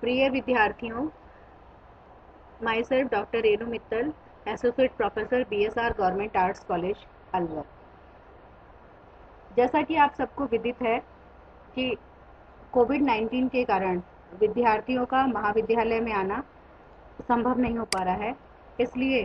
प्रिय विद्यार्थियों, my self doctor Renu Mittal, associate professor BSR government arts college Alwar. जैसा कि आप सबको विदित है कि कोविड-19 के कारण विद्यार्थियों का महाविद्यालय में आना संभव नहीं हो पा रहा है, इसलिए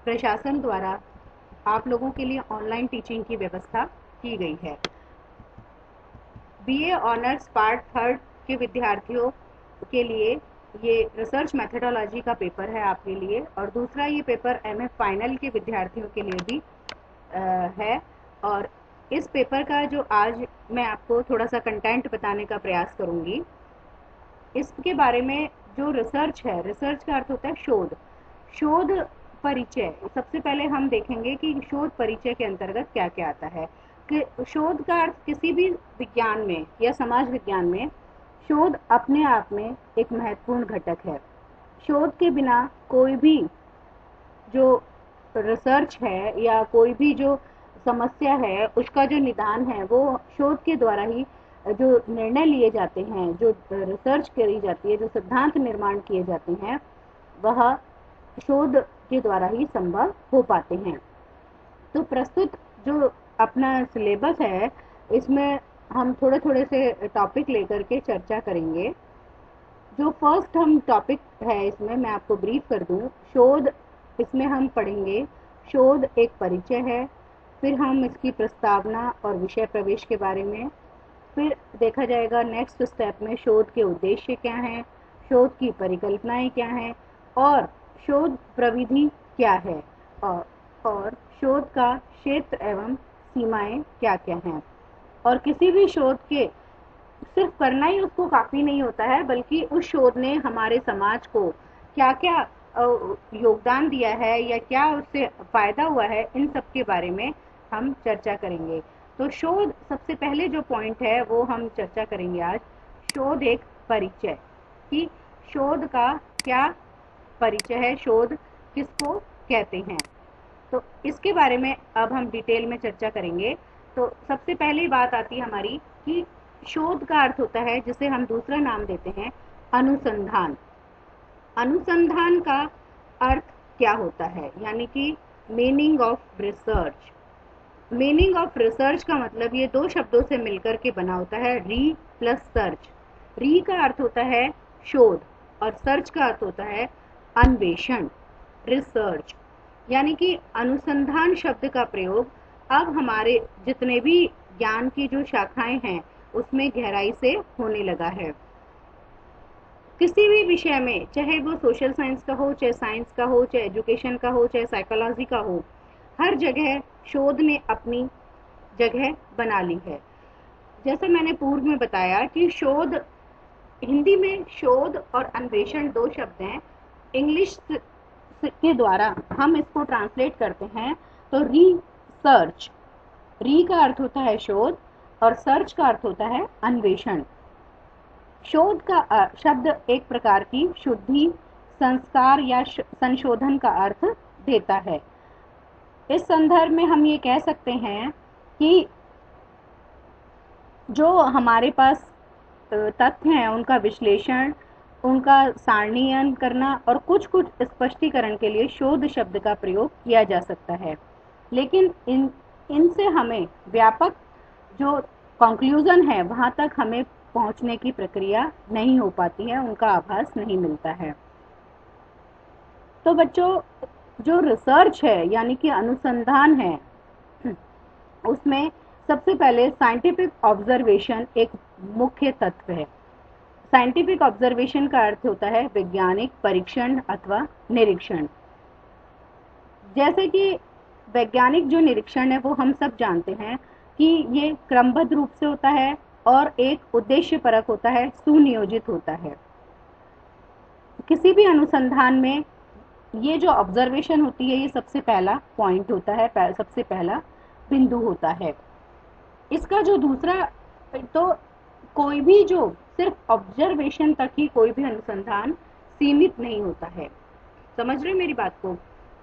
प्रशासन द्वारा आप लोगों के लिए ऑनलाइन टीचिंग की व्यवस्था की गई है। बीए ऑनर्स पार्ट थर्ड के विद्यार्थियों के लिए ये रिसर्च मेथडोलॉजी का पेपर है आपके लिए, और दूसरा ये पेपर एमए फाइनल के विद्यार्थियों के लिए भी है। और इस पेपर का जो आज मैं आपको थोड़ा सा कंटेंट बताने का प्रयास करूंगी, इसके बारे में जो रिसर्च है, रिसर्च का अर्थ होता है शोध, शोध परिचय। सबसे पहले हम देखेंगे कि शोध परिचय के अंतर्गत क्या क्या आता है। कि शोध का अर्थ किसी भी विज्ञान में या समाज विज्ञान में शोध अपने आप में एक महत्वपूर्ण घटक है। शोध के बिना कोई भी जो रिसर्च है या कोई भी जो समस्या है उसका जो निदान है वो शोध के द्वारा ही, जो निर्णय लिए जाते हैं, जो रिसर्च करी जाती है, जो सिद्धांत निर्माण किए जाते हैं, वह शोध के द्वारा ही संभव हो पाते हैं। तो प्रस्तुत जो अपना सिलेबस है, इसमें हम थोड़े थोड़े से टॉपिक लेकर के चर्चा करेंगे। जो फर्स्ट हम टॉपिक है, इसमें मैं आपको ब्रीफ कर दूं, शोध। इसमें हम पढ़ेंगे शोध एक परिचय है, फिर हम इसकी प्रस्तावना और विषय प्रवेश के बारे में, फिर देखा जाएगा नेक्स्ट स्टेप में शोध के उद्देश्य क्या हैं, शोध की परिकल्पनाएं क्या हैं, और शोध प्रविधि क्या है, और शोध का क्षेत्र एवं सीमाएं क्या क्या हैं। और किसी भी शोध के सिर्फ करना ही उसको काफी नहीं होता है, बल्कि उस शोध ने हमारे समाज को क्या क्या योगदान दिया है या क्या उससे फायदा हुआ है, इन सब के बारे में हम चर्चा करेंगे। तो शोध, सबसे पहले जो पॉइंट है वो हम चर्चा करेंगे आज, शोध एक परिचय, कि शोध का क्या परिचय है, शोध किसको कहते हैं। तो इसके बारे में अब हम डिटेल में चर्चा करेंगे। तो सबसे पहली बात आती है हमारी कि शोध का अर्थ होता है, जिसे हम दूसरा नाम देते हैं अनुसंधान। अनुसंधान का अर्थ क्या होता है, यानी कि meaning of research. Meaning of research का मतलब ये दो शब्दों से मिलकर के बना होता है, री प्लस सर्च। री का अर्थ होता है शोध और सर्च का अर्थ होता है अन्वेषण, रिसर्च। यानी कि अनुसंधान शब्द का प्रयोग अब हमारे जितने भी ज्ञान की जो शाखाएं हैं उसमें गहराई से होने लगा है। किसी भी विषय में, चाहे वो सोशल साइंस का हो, चाहे साइंस का हो, चाहे एजुकेशन का हो, चाहे साइकोलॉजी का हो, हर जगह शोध ने अपनी जगह बना ली है। जैसे मैंने पूर्व में बताया कि शोध, हिंदी में शोध और अन्वेषण दो शब्द हैं। इंग्लिश के द्वारा हम इसको ट्रांसलेट करते हैं तो रिसर्च। री का अर्थ होता है शोध और सर्च का अर्थ होता है अन्वेषण। शोध का शब्द एक प्रकार की शुद्धि, संस्कार या संशोधन का अर्थ देता है। इस संदर्भ में हम ये कह सकते हैं कि जो हमारे पास तथ्य हैं उनका विश्लेषण, उनका सारणीकरण करना और कुछ कुछ स्पष्टीकरण के लिए शोध शब्द का प्रयोग किया जा सकता है। लेकिन इनसे हमें व्यापक जो कंक्लूजन है वहां तक हमें पहुंचने की प्रक्रिया नहीं हो पाती है, उनका आभास नहीं मिलता है। तो बच्चों, जो रिसर्च है यानी कि अनुसंधान है, उसमें सबसे पहले साइंटिफिक ऑब्जर्वेशन एक मुख्य तत्व है। साइंटिफिक ऑब्जर्वेशन का अर्थ होता है वैज्ञानिक परीक्षण अथवा निरीक्षण। जैसे कि वैज्ञानिक जो निरीक्षण है वो हम सब जानते हैं कि ये क्रमबद्ध रूप से होता है और एक उद्देश्य परक होता है, सुनियोजित होता है। किसी भी अनुसंधान में ये जो ऑब्जर्वेशन होती है, ये सबसे पहला पॉइंट होता है, सबसे पहला बिंदु होता है। इसका जो दूसरा, तो कोई भी जो सिर्फ ऑब्जर्वेशन तक ही कोई भी अनुसंधान सीमित नहीं होता है। समझ रहे मेरी बात को?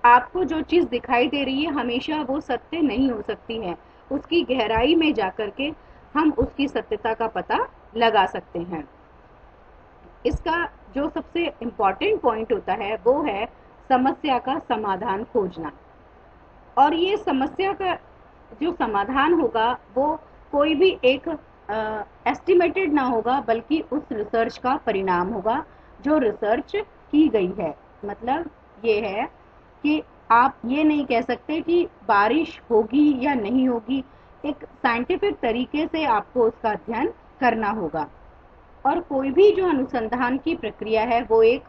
आपको जो चीज दिखाई दे रही है हमेशा वो सत्य नहीं हो सकती है, उसकी गहराई में जाकर के हम उसकी सत्यता का पता लगा सकते हैं। इसका जो सबसे इम्पॉर्टेंट पॉइंट होता है वो है समस्या का समाधान खोजना। और ये समस्या का जो समाधान होगा वो कोई भी एक एस्टिमेटेड ना होगा, बल्कि उस रिसर्च का परिणाम होगा जो रिसर्च की गई है। मतलब ये है कि आप ये नहीं कह सकते कि बारिश होगी या नहीं होगी, एक साइंटिफिक तरीके से आपको उसका अध्ययन करना होगा। और कोई भी जो अनुसंधान की प्रक्रिया है वो एक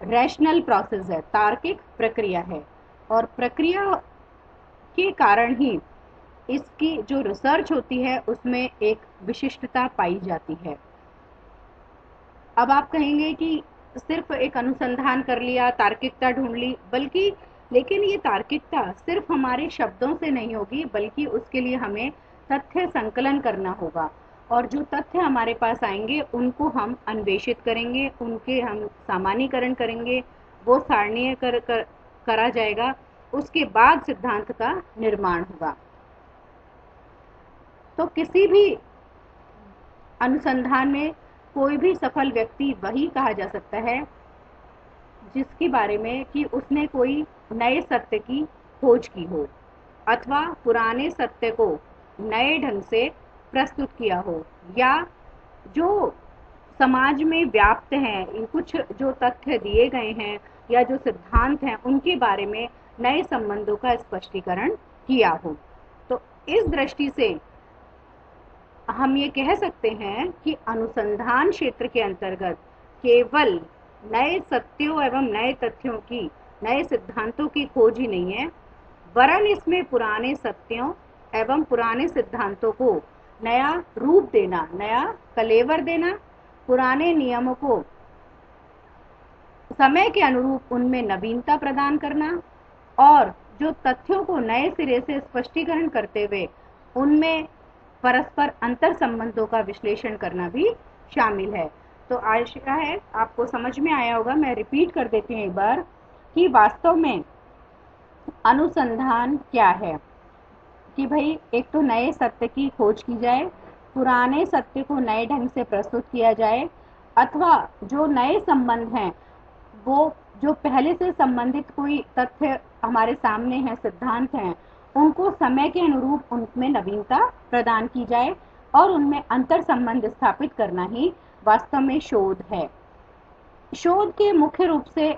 रैशनल प्रोसेस है, तार्किक प्रक्रिया है, और प्रक्रिया के कारण ही इसकी जो रिसर्च होती है उसमें एक विशिष्टता पाई जाती है। अब आप कहेंगे कि सिर्फ एक अनुसंधान कर लिया, तार्किकता ढूंढ ली, बल्कि लेकिन ये तार्किकता सिर्फ हमारे शब्दों से नहीं होगी, बल्कि उसके लिए हमें तथ्य संकलन करना होगा। और जो तथ्य हमारे पास आएंगे उनको हम अन्वेषित करेंगे, उनके हम सामान्यीकरण करेंगे, वो सारणीय करा जाएगा, उसके बाद सिद्धांत का निर्माण होगा। तो किसी भी अनुसंधान में कोई भी सफल व्यक्ति वही कहा जा सकता है जिसके बारे में कि उसने कोई नए सत्य की खोज की हो, अथवा पुराने सत्य को नए ढंग से प्रस्तुत किया हो, या जो समाज में व्याप्त हैं कुछ जो तथ्य दिए गए हैं या जो सिद्धांत हैं उनके बारे में नए संबंधों का स्पष्टीकरण किया हो। तो इस दृष्टि से हम ये कह सकते हैं कि अनुसंधान क्षेत्र के अंतर्गत केवल नए सत्यों एवं नए तथ्यों की, नए सिद्धांतों की खोज ही नहीं है, वरन इसमें पुराने सत्यों एवं पुराने सिद्धांतों को नया रूप देना, नया कलेवर देना, पुराने नियमों को समय के अनुरूप उनमें नवीनता प्रदान करना, और जो तथ्यों को नए सिरे से स्पष्टीकरण करते हुए उनमें परस्पर अंतर संबंधों का विश्लेषण करना भी शामिल है। तो आशा है आपको समझ में आया होगा। मैं रिपीट कर देती हूँ एक बार कि वास्तव में अनुसंधान क्या है। कि भाई एक तो नए सत्य की खोज की जाए, पुराने सत्य को नए ढंग से प्रस्तुत किया जाए, अथवा जो नए संबंध हैं वो जो पहले से संबंधित कोई तथ्य हमारे सामने हैं, सिद्धांत हैं, उनको समय के अनुरूप उनमें नवीनता प्रदान की जाए और उनमें अंतर संबंध स्थापित करना ही वास्तव में शोध है। शोध के मुख्य रूप से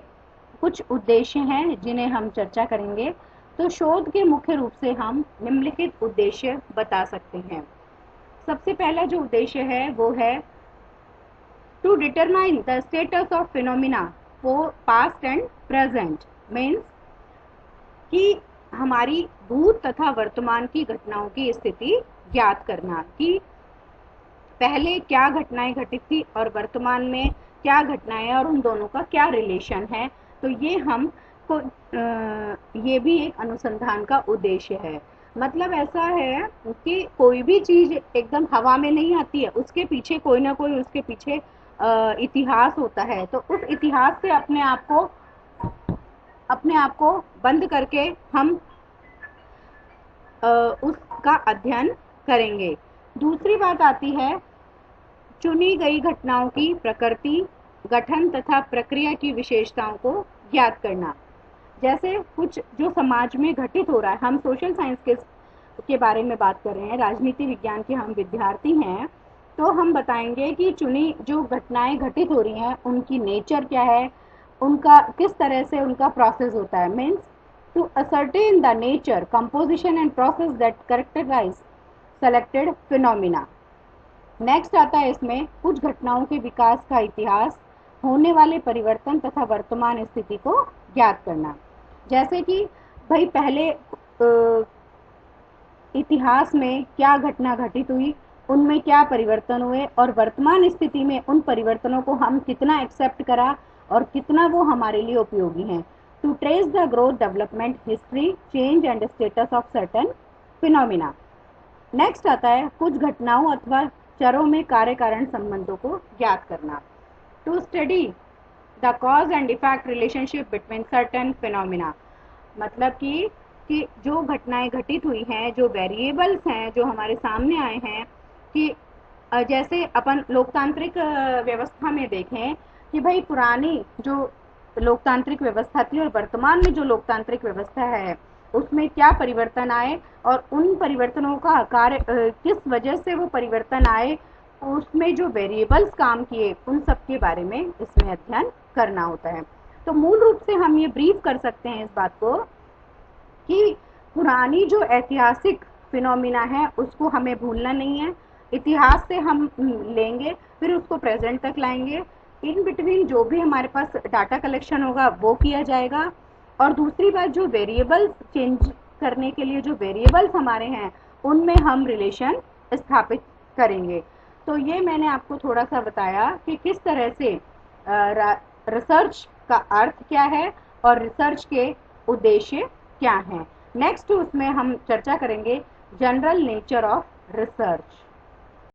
कुछ उद्देश्य हैं जिन्हें हम चर्चा करेंगे। तो शोध के मुख्य रूप से हम निम्नलिखित उद्देश्य बता सकते हैं। सबसे पहला जो उद्देश्य है वो है to determine the status of phenomena for past and present. Means कि हमारी भूत तथा वर्तमान की घटनाओं की स्थिति ज्ञात करना, कि पहले क्या घटनाएं घटित थी और वर्तमान में क्या घटनाएं और उन दोनों का क्या रिलेशन है। तो ये हम को ये भी एक अनुसंधान का उद्देश्य है। मतलब ऐसा है कि कोई भी चीज एकदम हवा में नहीं आती है, उसके पीछे कोई ना कोई उसके पीछे इतिहास होता है। तो उस इतिहास से अपने आप को बंद करके हम उसका अध्ययन करेंगे। दूसरी बात आती है चुनी गई घटनाओं की प्रकृति, गठन तथा प्रक्रिया की विशेषताओं को ज्ञात करना। जैसे कुछ जो समाज में घटित हो रहा है, हम सोशल साइंस के बारे में बात कर रहे हैं, राजनीति विज्ञान के हम विद्यार्थी हैं, तो हम बताएंगे कि चुनी जो घटनाएं घटित हो रही हैं उनकी नेचर क्या है, उनका किस तरह से उनका प्रोसेस होता है। Means to ascertain the nature, composition and process that characterise selected phenomena. Next आता है इसमें कुछ घटनाओं के विकास का इतिहास, होने वाले परिवर्तन तथा वर्तमान स्थिति को ज्ञात करना। जैसे कि भाई पहले इतिहास में क्या घटना घटित हुई, उनमें क्या परिवर्तन हुए, और वर्तमान स्थिति में उन परिवर्तनों को हम कितना एक्सेप्ट करा और कितना वो हमारे लिए उपयोगी हैं। To trace the growth, development, history, change and status of certain phenomena. Next आता है कुछ घटनाओं अथवा चरों में कार्य कारण संबंधों को ज्ञात करना। To study the cause and effect relationship between certain phenomena. मतलब कि जो घटनाएं घटित हुई हैं, जो वेरिएबल्स हैं जो हमारे सामने आए हैं, कि जैसे अपन लोकतांत्रिक व्यवस्था में देखें कि भाई पुरानी जो लोकतांत्रिक व्यवस्था थी और वर्तमान में जो लोकतांत्रिक व्यवस्था है उसमें क्या परिवर्तन आए और उन परिवर्तनों का कार्य किस वजह से वो परिवर्तन आए, उसमें जो वेरिएबल्स काम किए उन सब के बारे में इसमें अध्ययन करना होता है। तो मूल रूप से हम ये ब्रीफ कर सकते हैं इस बात को कि पुरानी जो ऐतिहासिक फिनोमिना है उसको हमें भूलना नहीं है, इतिहास से हम लेंगे फिर उसको प्रेजेंट तक लाएंगे, इन बिटवीन जो भी हमारे पास डाटा कलेक्शन होगा वो किया जाएगा। और दूसरी बात, जो वेरिएबल्स चेंज करने के लिए जो वेरिएबल्स हमारे हैं उनमें हम रिलेशन स्थापित करेंगे। तो ये मैंने आपको थोड़ा सा बताया कि किस तरह से रिसर्च का अर्थ क्या है और रिसर्च के उद्देश्य क्या हैं। नेक्स्ट उसमें हम चर्चा करेंगे जनरल नेचर ऑफ रिसर्च।